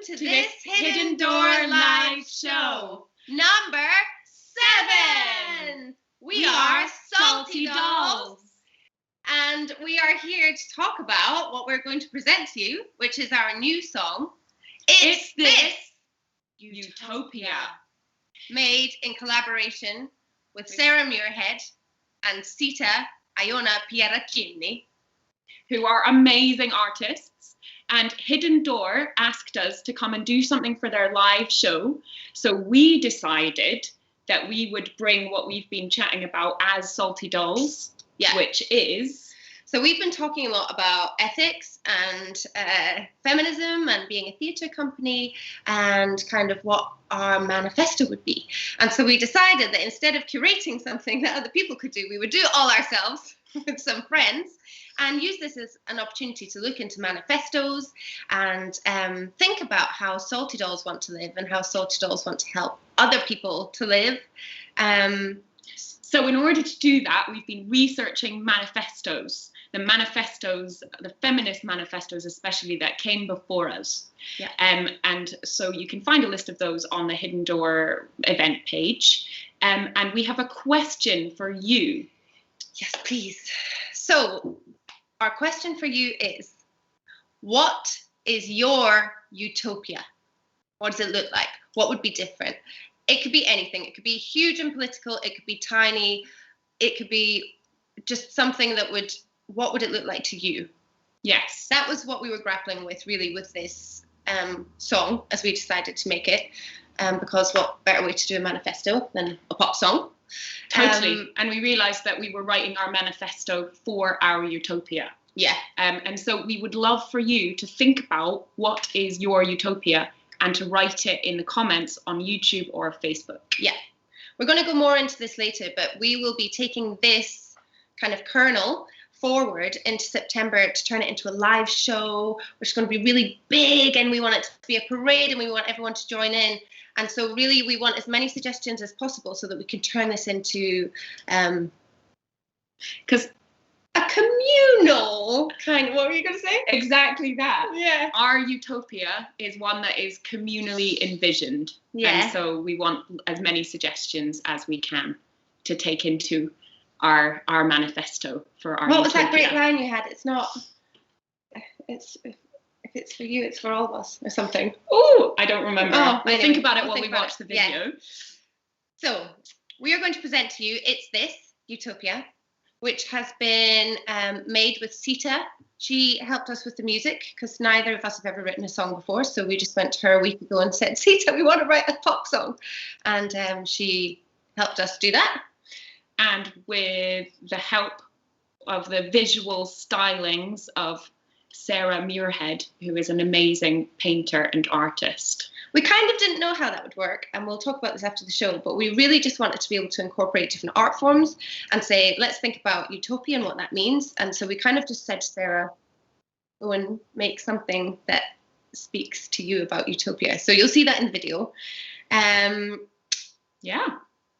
to this Hidden Door live show. Number 7. We are Salty Dolls. And we are here to talk about what we're going to present to you, which is our new song, It's This Utopia. Made in collaboration with Sarah Muirhead and Sita Iona Pieraccini, who are amazing artists. And Hidden Door asked us to come and do something for their live show. So we decided that we would bring what we've been chatting about as Salty Dolls, which is... So we've been talking a lot about ethics and feminism and being a theatre company and kind of what our manifesto would be. And so we decided that instead of curating something that other people could do, we would do it all ourselves with some friends and use this as an opportunity to look into manifestos and think about how Salty Dolls want to live and how Salty Dolls want to help other people to live. So in order to do that, we've been researching manifestos. The manifestos, the feminist manifestos especially, that came before us. Yeah. And so you can find a list of those on the Hidden Door event page. And we have a question for you. Yes, please. So our question for you is, what is your utopia? What does it look like? What would be different? It could be anything. It could be huge and political. It could be tiny. It could be just something that would... What would it look like to you? Yes. That was what we were grappling with, really, with this song, as we decided to make it, because what better way to do a manifesto than a pop song? Totally. And we realised that we were writing our manifesto for our utopia. Yeah. And so we would love for you to think about what is your utopia and to write it in the comments on YouTube or Facebook. Yeah. We're going to go more into this later, but we will be taking this kind of kernel forward into September to turn it into a live show, which is going to be really big, and we want it to be a parade and we want everyone to join in. And so really we want as many suggestions as possible so that we can turn this into because a communal kind of... What were you going to say? Exactly that. Yeah. Our utopia is one that is communally envisioned. Yeah. And so we want as many suggestions as we can to take into our manifesto for our What was utopia. that great line you had? It's not... It's... If it's for you, it's for all of us, or something. Oh, I don't remember. Oh, we'll anyway, think about it while we watch the video. Yeah. So, we are going to present to you It's This Utopia, which has been made with Sita. She helped us with the music because neither of us have ever written a song before. So we just went to her a week ago and said, Sita, we want to write a pop song. And she helped us do that. And with the help of the visual stylings of Sarah Muirhead, who is an amazing painter and artist. We kind of didn't know how that would work, and we'll talk about this after the show, but we really just wanted to be able to incorporate different art forms and say, let's think about utopia and what that means. And so we kind of just said to Sarah, go and make something that speaks to you about utopia. So you'll see that in the video. Yeah,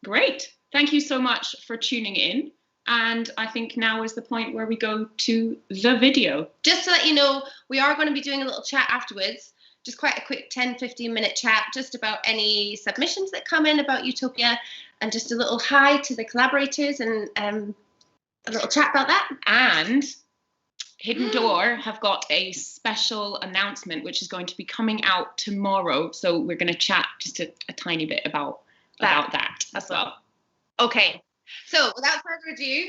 great. Thank you so much for tuning in. And I think now is the point where we go to the video. Just to let you know, we are going to be doing a little chat afterwards. Just quite a quick 10-15 minute chat just about any submissions that come in about Utopia, and just a little hi to the collaborators and a little chat about that. And Hidden Door have got a special announcement which is going to be coming out tomorrow. So we're going to chat just a tiny bit about that as well. Okay, so without further ado,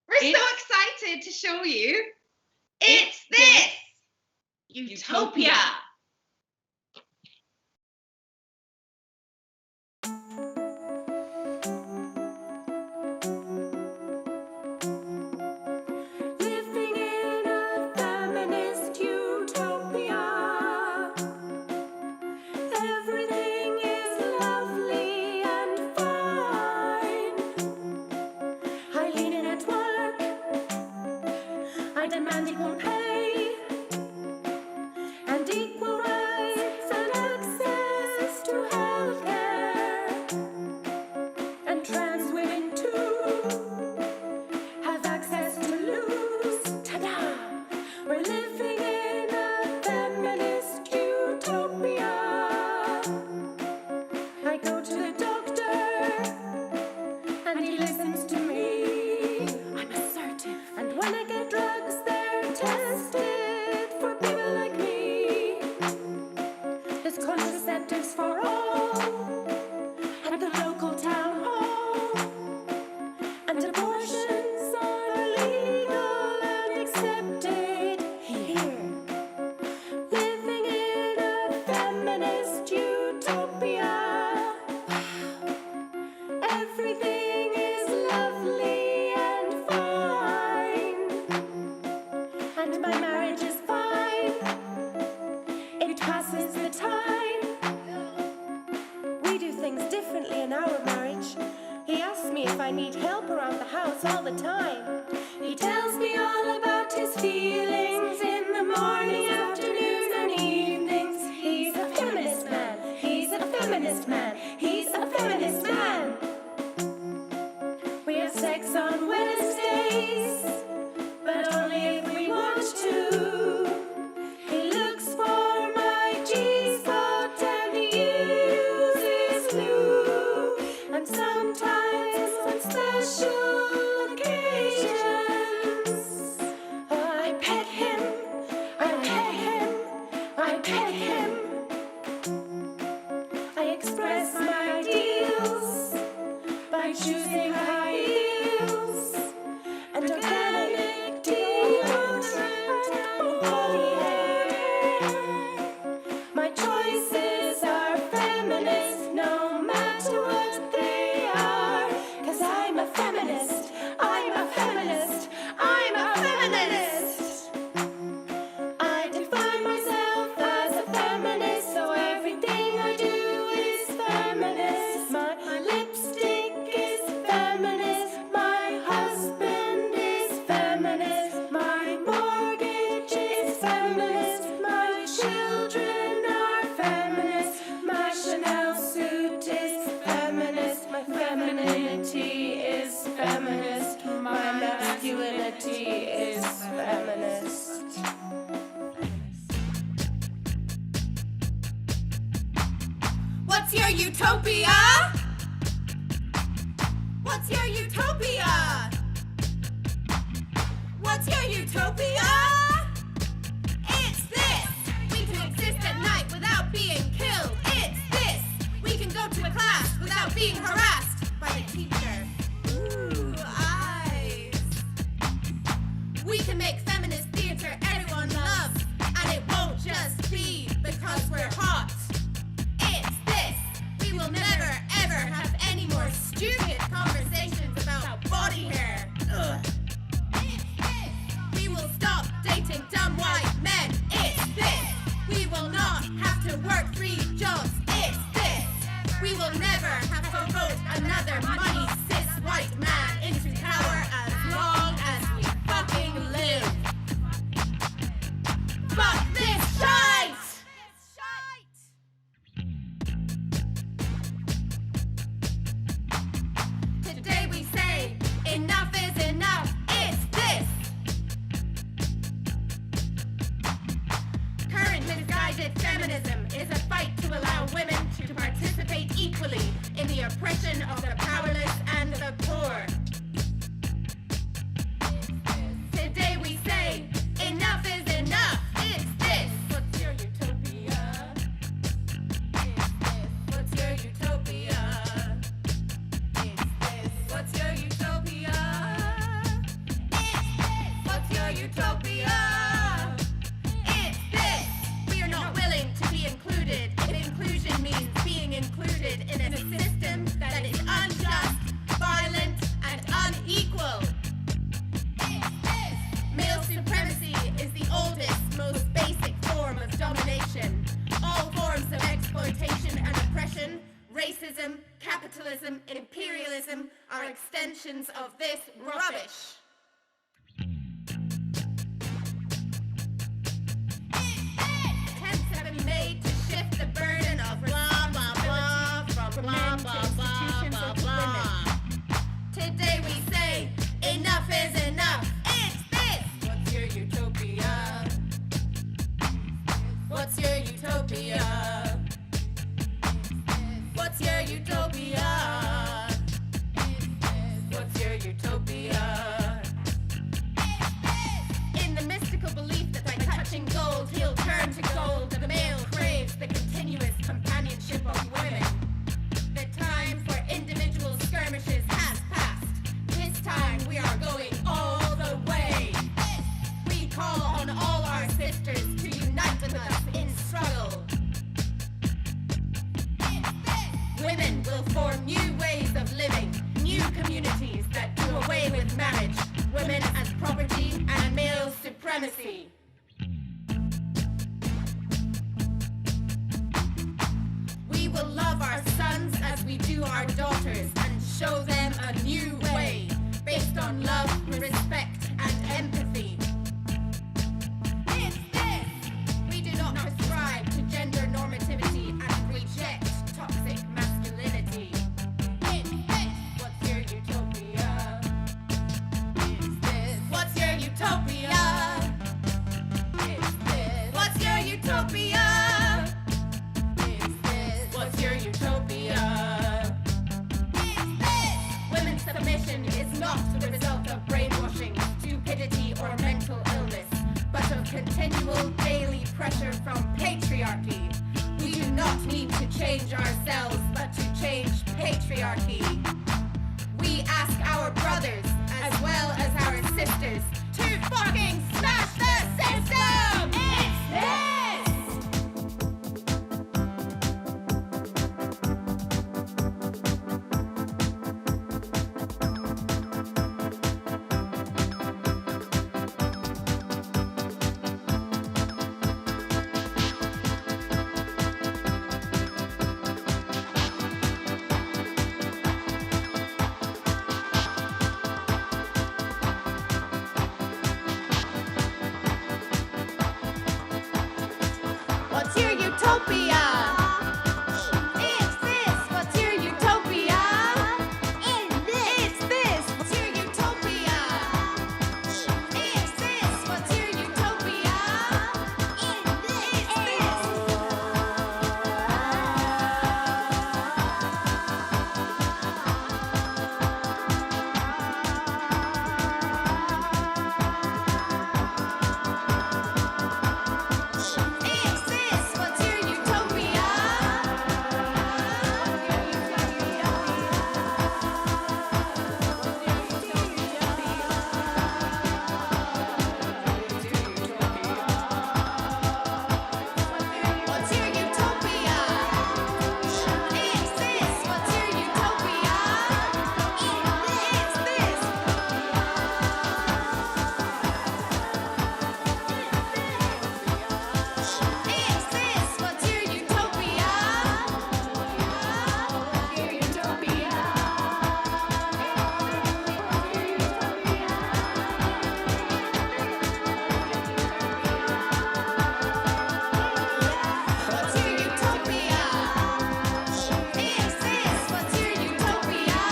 we're so excited to show you It's This Utopia. Living in a feminist utopia. Everything is lovely and fine. I lean in at work. I demand equal pay and equal rights and access to healthcare. And trans women too have access to lose. Ta-da! We're living in a feminist utopia. around the house all the time. He tells me all about his feelings in the morning, afternoons, and evenings. He's a feminist man. He's a feminist man. He's a feminist man. We have sex on Wednesdays, but only if we want to. He looks for my G-spot and he uses glue. And sometimes on special occasions, I pet him, I pet him, I pet him. I express my ideals by choosing high heels and organic deodorant and body hair. My choices are feminist, no matter what they are. 'Cause I'm a feminist, I'm a feminist, I'm a feminist. I define myself as a feminist, so everything I do is feminist. My lipstick is feminist, my husband is feminist, my mortgage is feminist, my children are feminist, my Chanel suit is feminist, my femininity is feminist, my masculinity is feminist. What's your utopia? What's your utopia? What's your utopia? It's this. We can exist at night without being killed. It's this. We can go to a class without being harassed by the teacher. Ooh, eyes. We can make feminist theater everyone loves, and it won't just be because we're hot. It's this. We will never ever have any more stupid conversations about body hair. Ugh. It's this. We will stop dating dumb white men. It's this. We will not have to work 3 jobs. It's this. We will never have to vote another money cis white man into power as long as we fucking live. Fuck this shite! Today we say, enough is enough, it's this! Current misguided feminism is a fight to allow women to participate equally in the oppression of the powerless and the poor. Today we say, enough is enough, it's this! What's your utopia? It's this. What's your utopia? It's this. What's your utopia? It's this. What's your utopia? It's this. We are not willing to be included if inclusion means being included in a system that is unjust, violent, and unequal. It's this. Male supremacy is the oldest, most basic form of domination. All forms of exploitation and oppression, racism, capitalism, imperialism are extensions of this rubbish. Attempts have been made to shift the burden of blah blah blah from blah blah blah blah blah. Today we say, enough is enough. It's this. What's your utopia? What's your utopia? What's your utopia? What's your utopia? In the mystical belief that by touching gold he'll turn to gold, the male craves the continuous companionship of women. The time for individual skirmishes has passed. This time we are going all the way. We call on all our sisters to unite with us in struggle. Women will form new ways of living, new communities that do away with marriage, women as property, and male supremacy. We will love our sons as we do our daughters and show them a new way. based on love, respect, and empathy. It's this. We do not prescribe to gender normativity and reject toxic masculinity. It's this. What's your utopia? It's this. What's your utopia? It's this. What's your utopia? It's this. What's your utopia? Women's submission is not the result of brainwashing, stupidity, or mental illness, but of continual daily pressure from patriarchy. We do not need to change ourselves, but to change patriarchy. We ask our brothers, as well as our sisters, to fucking smash the system! It's this! What's your utopia? It's this. What's your utopia? It's this. What's your utopia? It's this. What's your utopia? It's this. What's your utopia? What's your utopia? It's this. What's your utopia? It's this. It's this. What's your utopia? Your utopia. What's your utopia? It's this. What's your utopia? It's this. What's your utopia?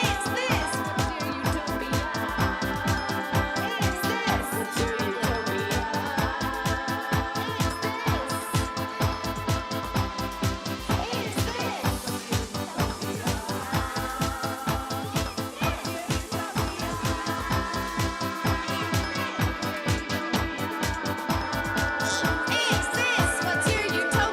It's this. What's your utopia? It's this. What's your utopia?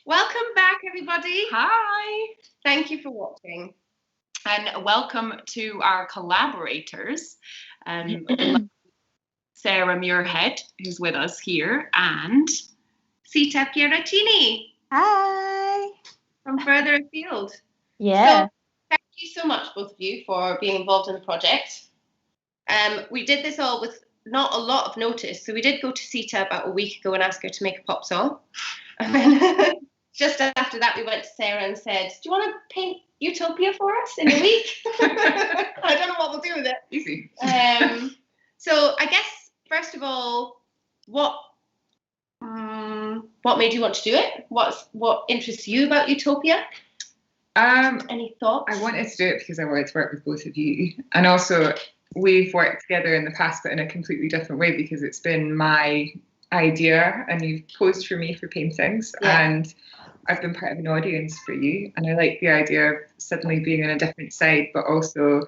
Welcome back, everybody. Hi, Thank you for watching. and welcome to our collaborators, Sarah Muirhead, who's with us here, and Sita Pieraccini Hi. from further afield. Yeah. So, thank you so much, both of you, for being involved in the project. We did this all with not a lot of notice. So we did go to Sita about a week ago and ask her to make a pop song. And then just after that, we went to Sarah and said, do you want to paint Utopia for us in a week? I don't know what we'll do with it. easy. So I guess, first of all, what made you want to do it? What interests you about Utopia? Any thoughts? I wanted to do it because I wanted to work with both of you. And also, we've worked together in the past, but in a completely different way, because it's been my idea and you've posed for me for paintings. Yeah. And I've been part of an audience for you. And I like the idea of suddenly being on a different side, but also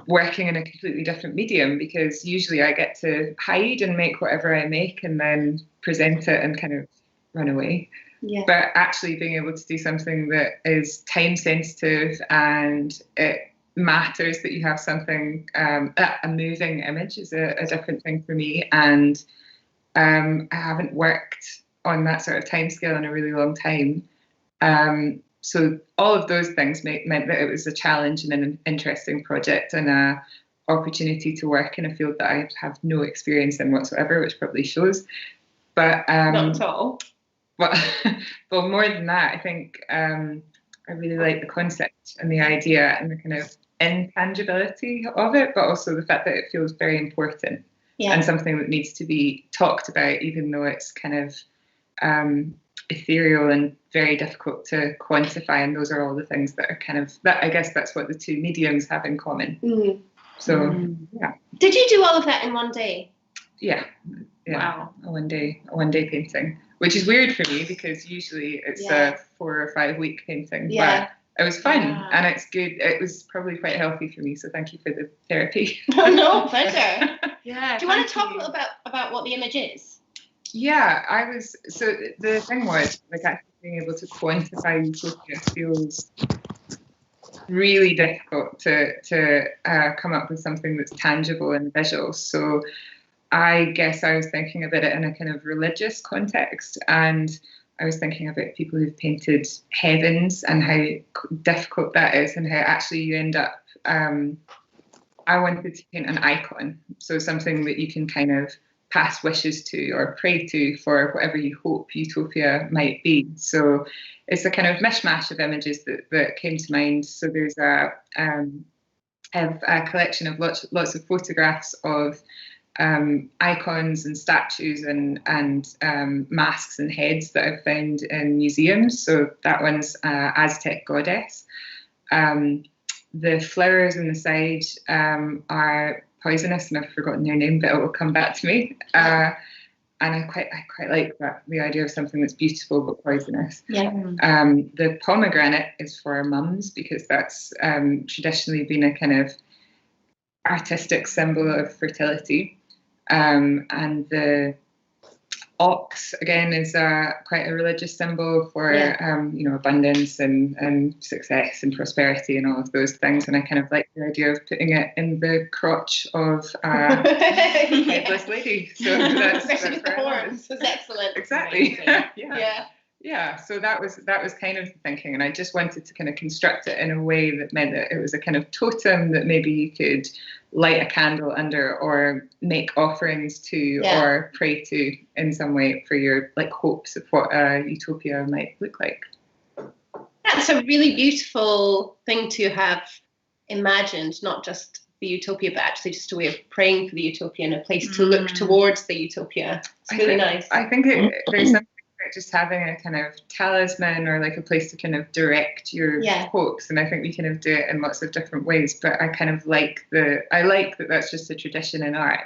working in a completely different medium, because usually I get to hide and make whatever I make and then present it and kind of run away. Yeah. but actually being able to do something that is time sensitive and it matters that you have something, a moving image is a different thing for me. And I haven't worked on that sort of timescale in a really long time. So all of those things meant that it was a challenge and an interesting project and a opportunity to work in a field that I have no experience in whatsoever, which probably shows. But Not at all. but more than that, I think I really like the concept and the idea and the kind of intangibility of it, but also the fact that it feels very important and something that needs to be talked about, even though it's kind of ethereal and very difficult to quantify. And those are all the things that are kind of, that I guess that's what the two mediums have in common. So yeah. Did you do all of that in one day? Yeah. Wow. A one day painting, which is weird for me because usually it's a 4 or 5 week painting. Yeah. But it was fun and it's good. It was probably quite healthy for me. So thank you for the therapy. No, pleasure. Yeah. Do you want to talk a little bit about what the image is? Yeah, so the thing was, like, actually being able to quantify utopia feels really difficult to come up with something that's tangible and visual. So I guess I was thinking about it in a kind of religious context, and I was thinking about people who've painted heavens and how difficult that is, and how actually you end up, I wanted to paint an icon, so something that you can kind of pass wishes to or pray to for whatever you hope utopia might be. So it's a kind of mishmash of images that came to mind. So there's a collection of lots of photographs of icons and statues and masks and heads that I've found in museums. So that one's Aztec goddess. The flowers on the side are poisonous, and I've forgotten their name, but it will come back to me. And I quite like that, the idea of something that's beautiful but poisonous. Yeah. The pomegranate is for mums because that's traditionally been a kind of artistic symbol of fertility. And the ox again is quite a religious symbol for abundance and success and prosperity and all of those things. And I kind of like the idea of putting it in the crotch of a headless lady. So especially with the horns. That's excellent. Exactly. Yeah. So that was kind of the thinking, and I just wanted to kind of construct it in a way that meant that it was a kind of totem that maybe you could light a candle under or make offerings to or pray to in some way for your like hopes of what a utopia might look like. That's a really beautiful thing to have imagined, not just the utopia, but actually just a way of praying for the utopia and a place to look towards the utopia. It's really nice. I think there's something about just having a kind of talisman or like a place to kind of direct your hopes, and I think we kind of do it in lots of different ways. But I kind of like that that's just a tradition in art,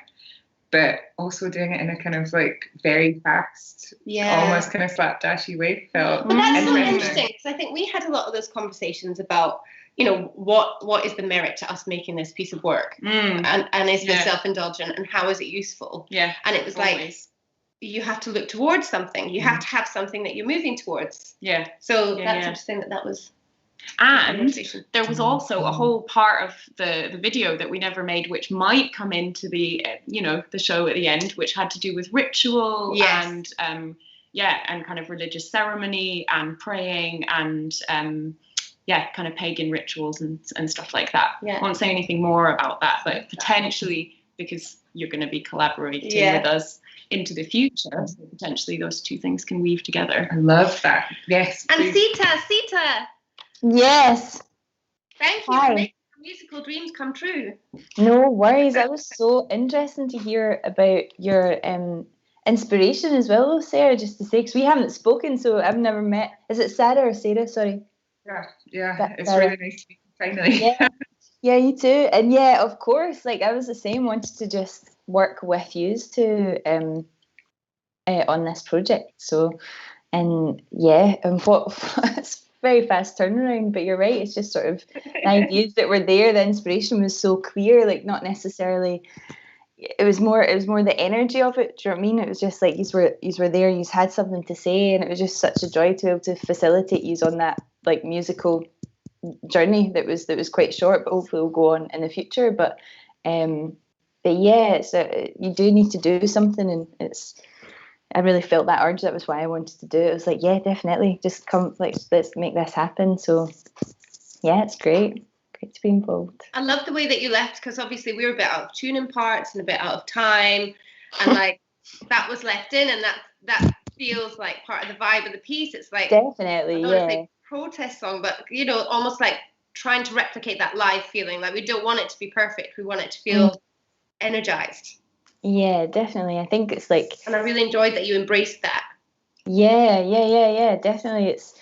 but also doing it in a kind of like very fast, almost kind of slapdashy way felt. But that's so interesting because I think we had a lot of those conversations about, you know, what is the merit to us making this piece of work, and is this self-indulgent, and how is it useful? And it was like, you have to look towards something. You have to have something that you're moving towards. So that's interesting that was. And there was also a whole part of the video that we never made, which might come into the the show at the end, which had to do with ritual and and kind of religious ceremony and praying and kind of pagan rituals and stuff like that. I won't say anything more about that, but potentially, because you're going to be collaborating with us into the future, so potentially those two things can weave together. I love that. Yes. And Sita. Yes. Thank you for making our musical dreams come true. No worries. That was so interesting to hear about your inspiration as well, though, Sarah, just to say, because we haven't spoken, so I've never met. Is it Sarah or Sarah? Sorry. Yeah. It's really nice to meet you finally. Yeah, you too. And yeah, of course, like I was the same, wanted to just work with yous to on this project. So, and it's very fast turnaround, but you're right, it's just sort of the ideas that were there, the inspiration was so clear, like not necessarily it was more the energy of it. Do you know what I mean? It was just like you were there, you had something to say, and it was just such a joy to be able to facilitate you on that like musical journey that was quite short, but hopefully will go on in the future. But yeah, you do need to do something, and I really felt that urge. That was why I wanted to do it. It was like, yeah, definitely, just come, like, let's make this happen. So yeah, it's great to be involved. I love the way that you left, because obviously we were a bit out of tune in parts and a bit out of time, and like that was left in, and that feels like part of the vibe of the piece. It's like, definitely, I don't yeah, want to say protest song, but you know, almost like trying to replicate that live feeling. Like, we don't want it to be perfect, we want it to feel energized. Yeah, definitely. I think it's like, and I really enjoyed that you embraced that. Yeah, definitely. It's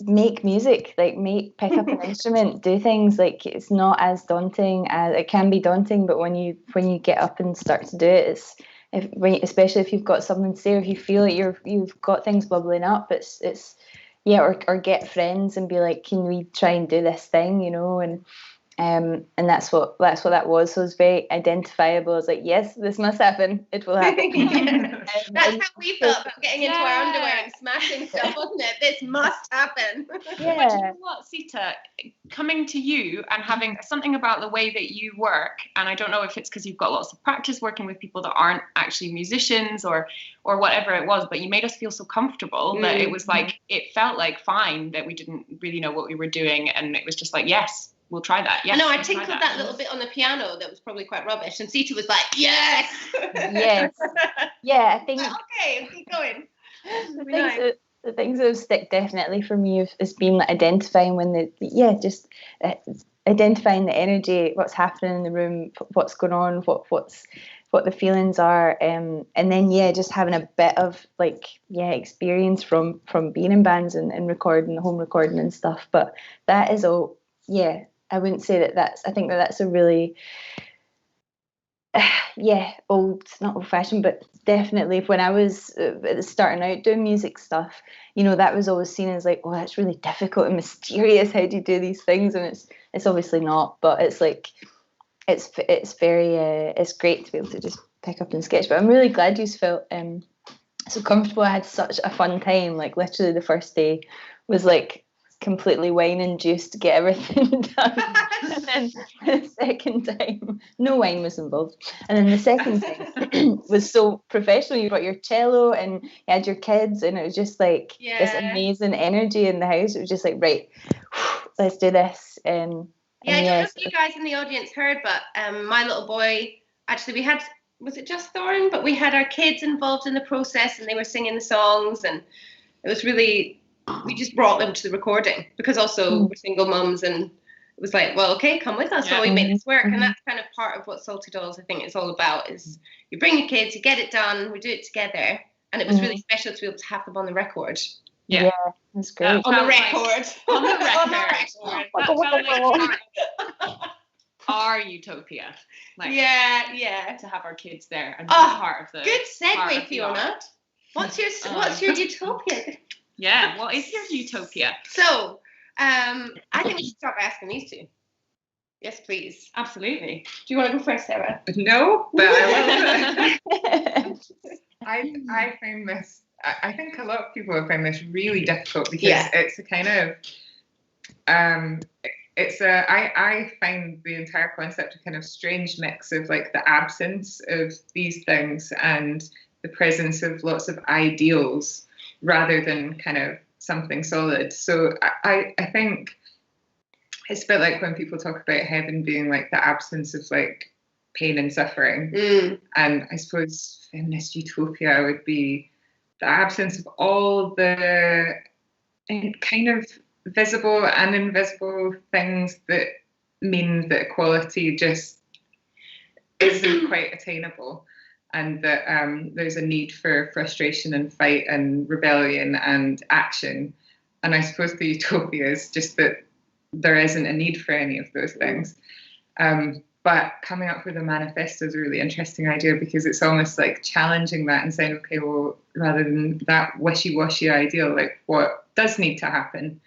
make music, like pick up an instrument, do things. Like, it's not as daunting as it can be daunting, but when you get up and start to do it, especially if you've got something to say, or if you feel like you've got things bubbling up, it's or get friends and be like, can we try and do this thing, you know? And that's what that was. So it was very identifiable. I was like, yes, this must happen. It will happen. That's how we felt about getting into our underwear and smashing stuff, wasn't it? This must happen. Yeah. But you know what, Sita, coming to you and having something about the way that you work, and I don't know if it's because you've got lots of practice working with people that aren't actually musicians or whatever it was, but you made us feel so comfortable that it was like, it felt like fine that we didn't really know what we were doing, and it was just like, yes, we'll try that. Yes, I know, I tinkled that little bit on the piano that was probably quite rubbish, and Sita was like, yes! Yes. Yeah, I think... okay, keep going. The things that have stuck definitely for me has been like identifying identifying the energy, what's happening in the room, what's going on, what the feelings are, and then just having a bit of experience from being in bands and recording, home recording and stuff. But that is all, I wouldn't say I think that's a really not old fashioned, but definitely when I was starting out doing music stuff, you know, that was always seen as like, oh, that's really difficult and mysterious, how do you do these things? And it's obviously not, but it's like it's very it's great to be able to just pick up and sketch. But I'm really glad you felt so comfortable. I had such a fun time. Like, literally the first day was like completely wine induced to get everything done. And then the second time, no wine was involved. And then the second time was so professional. You brought your cello and you had your kids, and it was just like this amazing energy in the house. It was just like, right, let's do this. I don't know if you guys in the audience heard, but my little boy, actually, was it just Thoren? But we had our kids involved in the process, and they were singing the songs, and it was really, we just brought them to the recording, because also we're single mums, and it was like, well, okay, come with us while we make this work. And that's kind of part of what Salty Dolls, I think, is all about, is you bring your kids, you get it done, we do it together. And it was really special to be able to have them on the record. Yeah, that's great. On the record. On the record. That felt like our utopia. Like, to have our kids there and be part of the... Good segue, Fiona. What's your utopia? Yeah, what is your utopia? So, I think we should start by asking these two. Yes, please. Absolutely. Do you want to go first, Sarah? No, but I will. I find this, I think a lot of people have found this really difficult, because it's a kind of, I find the entire concept a kind of strange mix of like the absence of these things and the presence of lots of ideals, rather than kind of something solid. So I think it's a bit like when people talk about heaven being like the absence of like pain and suffering. And I suppose feminist utopia would be the absence of all the kind of visible and invisible things that mean that equality just isn't quite attainable. And that there's a need for frustration and fight and rebellion and action. And I suppose the utopia is just that there isn't a need for any of those things. But coming up with a manifesto is a really interesting idea, because it's almost like challenging that and saying, okay, well, rather than that wishy-washy ideal, like, what does need to happen?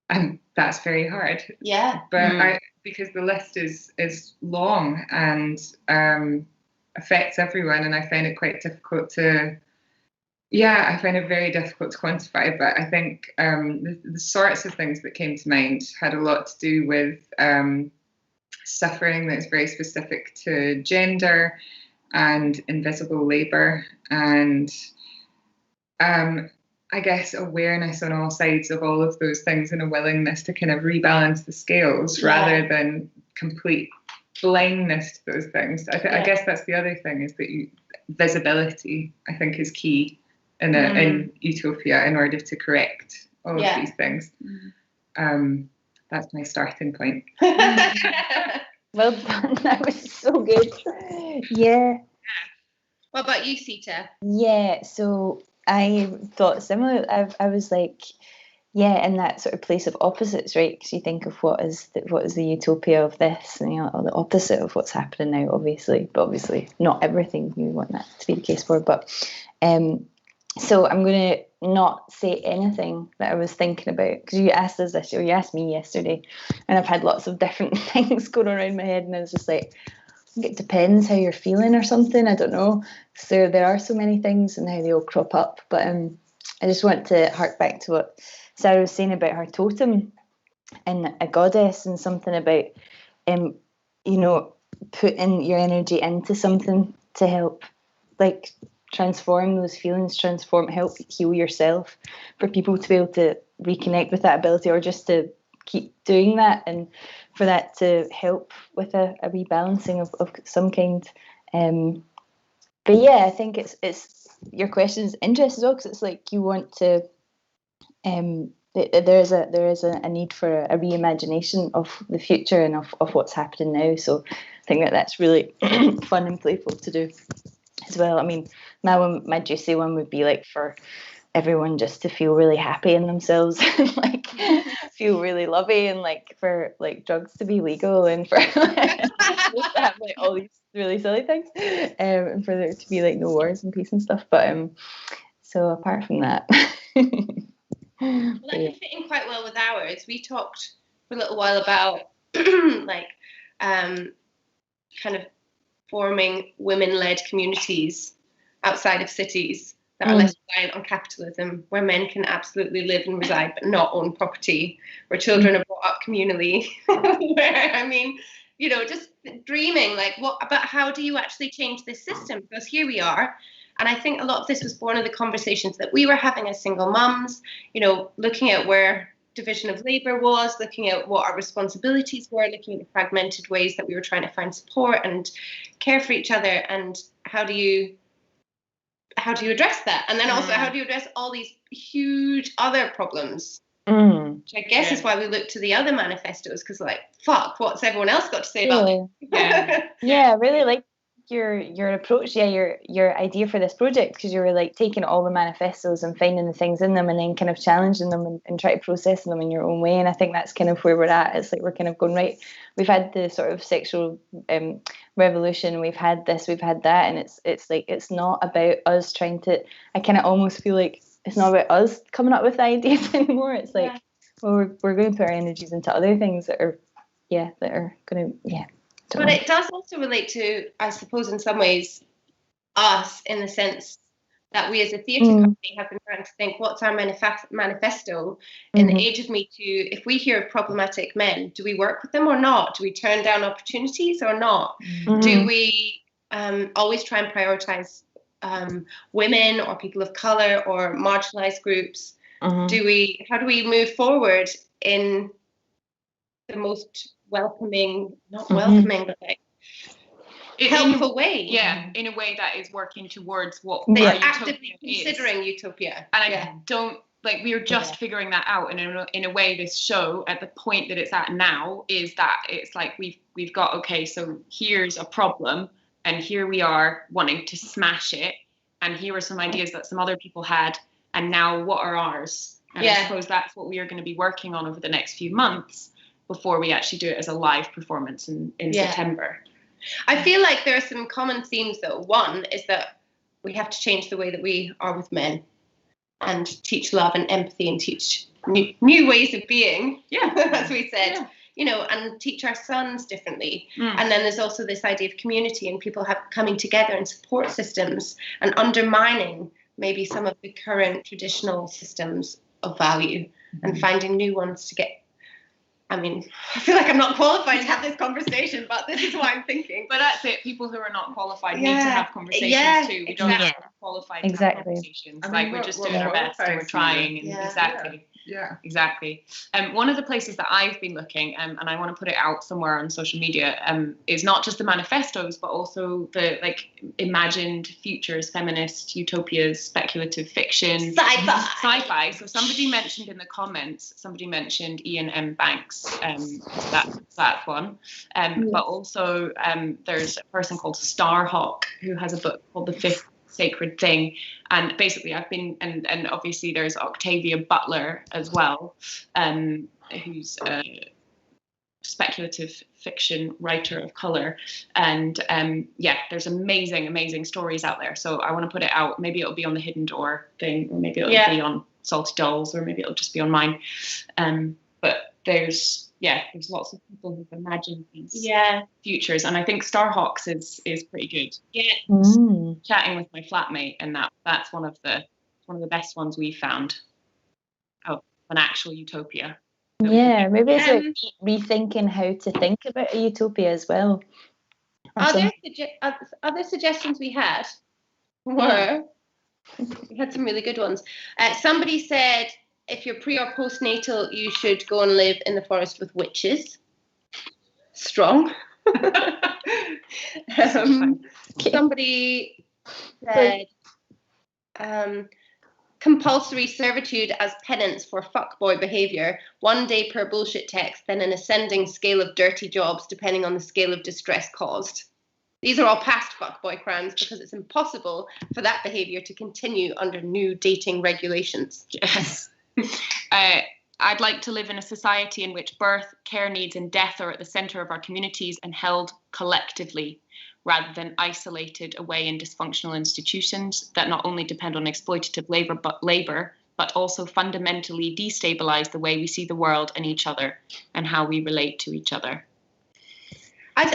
And that's very hard. Yeah. But because the list is long and affects everyone, and I find it quite difficult to. Yeah, I find it very difficult to quantify, but I think the sorts of things that came to mind had a lot to do with suffering that's very specific to gender and invisible labour, and I guess awareness on all sides of all of those things, and a willingness to kind of rebalance the scales rather than complete blindness to those things. I guess that's the other thing, is that visibility, I think, is key in Utopia in order to correct all of these things. That's my starting point. Well done. That was so good. Yeah. What about you, Sita? Yeah, so I thought similar. I was like, in that sort of place of opposites, right? Because you think of what is the utopia of this, and or the opposite of what's happening now, obviously. But obviously, not everything you want that to be the case for. But so I'm going to not say anything that I was thinking about, because you asked us this, or you asked me yesterday, and I've had lots of different things going around my head, and I was just like, I think it depends how you're feeling or something. I don't know. So there are so many things and how they all crop up. But I just want to hark back to what Sarah was saying about her totem and a goddess, and something about putting your energy into something to help, like, transform those feelings, help heal yourself, for people to be able to reconnect with that ability, or just to keep doing that, and for that to help with a rebalancing of some kind. But yeah, I think it's your question's interesting as well, because it's like you want to. There is a need for a reimagination of the future and of what's happening now. So I think that's really fun and playful to do as well. I mean, my juicy one would be like for everyone just to feel really happy in themselves and like feel really lovey, and like for like drugs to be legal, and for to have like all these really silly things, and for there to be like no wars and peace and stuff. But so apart from that. Well, that can fit in quite well with ours. We talked for a little while about like kind of forming women-led communities outside of cities that are less reliant on capitalism, where men can absolutely live and reside but not own property, where children are brought up communally, where, I mean, just dreaming like, what about how do you actually change this system? Because here we are. And I think a lot of this was born of the conversations that we were having as single mums, looking at where division of labour was, looking at what our responsibilities were, looking at the fragmented ways that we were trying to find support and care for each other, and how do you address that? And then also, how do you address all these huge other problems? Which I guess is why we look to the other manifestos, because like, fuck, what's everyone else got to say about it? I really like your approach, your idea for this project, because you were like taking all the manifestos and finding the things in them, and then kind of challenging them and try to process them in your own way. And I think that's kind of where we're at. It's like we're kind of going, right, we've had the sort of sexual revolution, we've had this, we've had that, and it's like it's not about us trying to. I kind of almost feel like it's not about us coming up with ideas anymore. It's like, well, we're going to put our energies into other things that are going to But it does also relate to, I suppose, in some ways, us, in the sense that we as a theatre company have been trying to think, what's our manifesto in the age of Me Too? If we hear of problematic men, do we work with them or not? Do we turn down opportunities or not? Do we always try and prioritise women or people of colour or marginalised groups? How do we move forward in the most welcoming, not welcoming, but like helpful way? Yeah, in a way that is working towards what they're actively considering utopia. And I don't like, we are just figuring that out. And in a way, this show at the point that it's at now is that it's like we've got, okay, so here's a problem, and here we are wanting to smash it, and here are some ideas that some other people had, and now what are ours? And I suppose that's what we are going to be working on over the next few months before we actually do it as a live performance in September. I feel like there are some common themes, though. One is that we have to change the way that we are with men, and teach love and empathy, and teach new ways of being, as we said. you know, and teach our sons differently. And then there's also this idea of community and people coming together and support systems and undermining maybe some of the current traditional systems of value and finding new ones to get. I mean, I feel like I'm not qualified to have this conversation, but this is what I'm thinking. But that's it. People who are not qualified need to have conversations too. We don't have to be qualified to have conversations. I mean, we're just doing our best and we're trying. And exactly. One of the places that I've been looking, and I want to put it out somewhere on social media, is not just the manifestos, but also the imagined futures, feminist utopias, speculative fiction, sci-fi. So somebody mentioned in the comments, Ian M. Banks, that one. But also there's a person called Starhawk who has a book called The Fifth Sacred Thing, and basically I've been and obviously there's Octavia Butler as well, who's a speculative fiction writer of color, and there's amazing stories out there. So I want to put it out. Maybe it'll be on the Hidden Door thing, or maybe it'll be on Salty Dolls, or maybe it'll just be on mine. But there's lots of people who've imagined these futures, and I think Starhawks is pretty good. Chatting with my flatmate, and that's one of the best ones we found of an actual utopia. Maybe it's like rethinking how to think about a utopia as well. Other suggestions we had were, we had some really good ones. Somebody said, if you're pre or postnatal, you should go and live in the forest with witches. Strong. Somebody said compulsory servitude as penance for fuckboy behaviour. 1 day per bullshit text, then an ascending scale of dirty jobs depending on the scale of distress caused. These are all past fuckboy crimes because it's impossible for that behaviour to continue under new dating regulations. Yes. I'd like to live in a society in which birth, care needs and death are at the centre of our communities and held collectively, rather than isolated away in dysfunctional institutions that not only depend on exploitative labour, but also fundamentally destabilise the way we see the world and each other and how we relate to each other.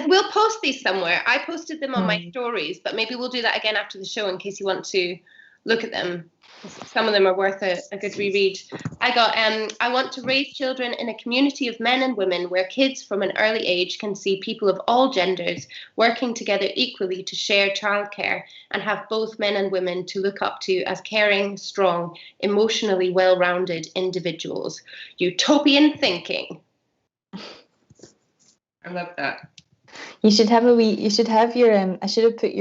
We'll post these somewhere. I posted them on my stories, but maybe we'll do that again after the show in case you want to look at them. Some of them are worth a good reread. I want to raise children in a community of men and women where kids from an early age can see people of all genders working together equally to share childcare and have both men and women to look up to as caring, strong, emotionally well-rounded individuals. Utopian thinking. I love that. You should have your I should have put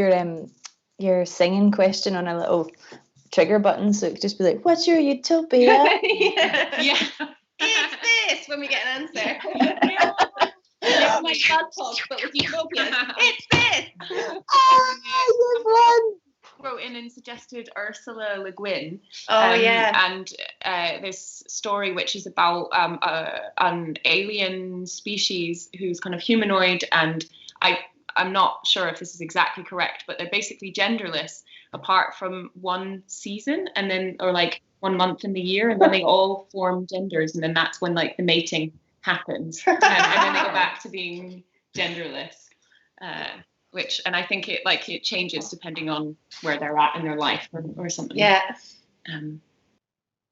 your singing question on a little trigger button, so it could just be like, what's your utopia? It's this when we get an answer. It's like God Talk, but with utopia. It's this. Wrote in and suggested Ursula Le Guin. And this story which is about an alien species who's kind of humanoid, and I'm not sure if this is exactly correct, but they're basically genderless apart from one season and then, or like 1 month in the year, and then they all form genders, and then that's when like the mating happens, and then they go back to being genderless. And I think it changes depending on where they're at in their life or something. Yeah.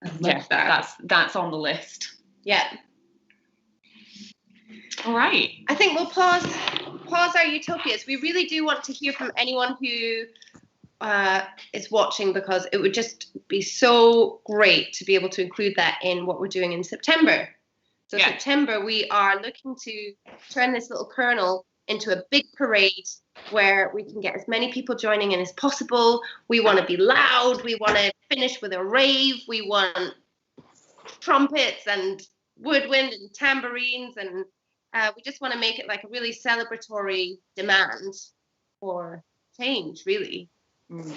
That's on the list. Yeah. All right. I think we'll pause our utopias. We really do want to hear from anyone who is watching, because it would just be so great to be able to include that in what we're doing in September. So September, we are looking to turn this little kernel into a big parade where we can get as many people joining in as possible. We want to be loud. We want to finish with a rave. We want trumpets and woodwind and tambourines, and we just want to make it like a really celebratory demand for change, really.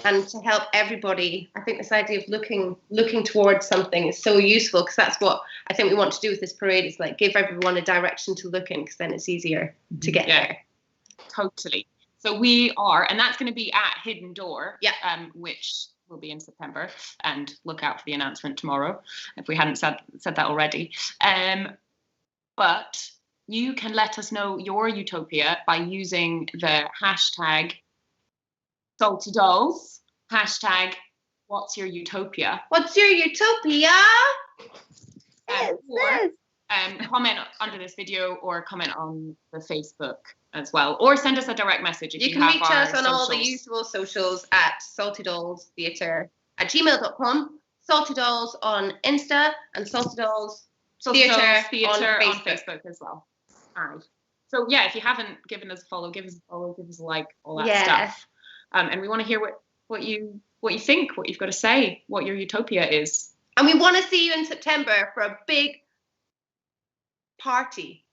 And to help everybody. I think this idea of looking towards something is so useful, because that's what I think we want to do with this parade, is like give everyone a direction to look in, because then it's easier to get there. Totally. So we are, and that's going to be at Hidden Door, which will be in September, and look out for the announcement tomorrow if we hadn't said that already. But you can let us know your utopia by using the hashtag #SaltyDolls, hashtag what's your utopia. What's your utopia? Or comment under this video or comment on the Facebook as well. Or send us a direct message if You you can have reach our us on all the socials. usual socials at saltydollstheatre@gmail.com, saltydolls on Insta, and saltydolls Theatre on on Facebook. Facebook as well. All right. So yeah, if you haven't given us a follow, give us a follow, give us a like, all that Yeah. stuff. And we want to hear what you think, what you've got to say, what your utopia is. And we want to see you in September for a big party.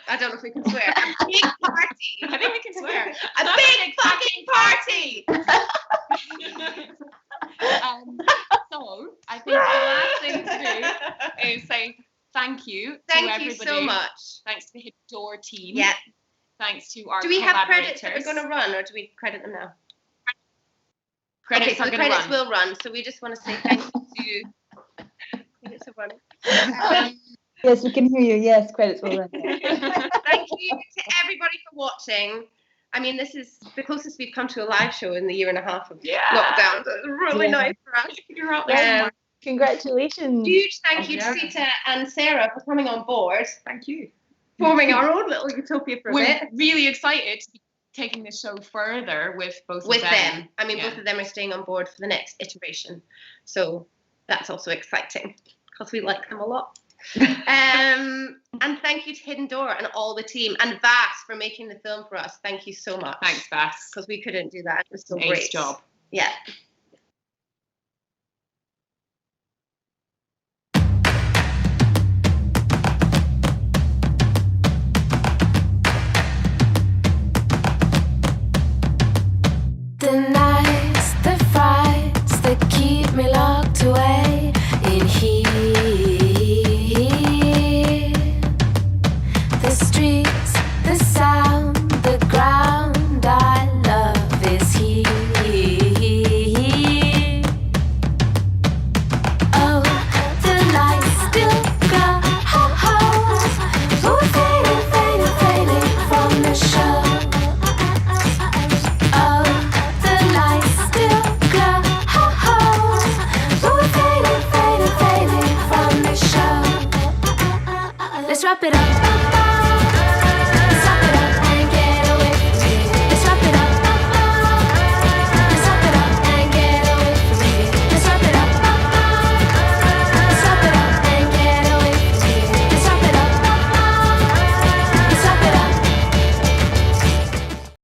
I don't know if we can swear. A big party. I think we can swear. A big fucking party. So I think the last thing to do is say thank you to Thank everybody. you so much. Thanks to the Hidden Door team. Yeah. Thanks to our Do we have collaborators. credits that are going to run, or do we credit them now? Credits okay, so are the going to credits run. will run. So we just want to say thank you to. Credits are running. Yes, we can hear you. Yes, credits will run. Thank you to everybody for watching. I mean, this is the closest we've come to a live show in the year and a half of lockdown. So it's really Yeah. nice for us. You're out there. Congratulations. Huge thank you to Yeah. Sita and Sarah for coming on board, Thank you. forming our own little utopia for a We're bit really excited to be taking this show further with both with of them. them. I mean, Yeah. both of them are staying on board for the next iteration. So that's also exciting because we like them a lot. And thank you to Hidden Door and all the team, and Vass for making the film for us. Thank you so much. Thanks, Bass. Because we couldn't do that. It was so Ace great. job. Yeah.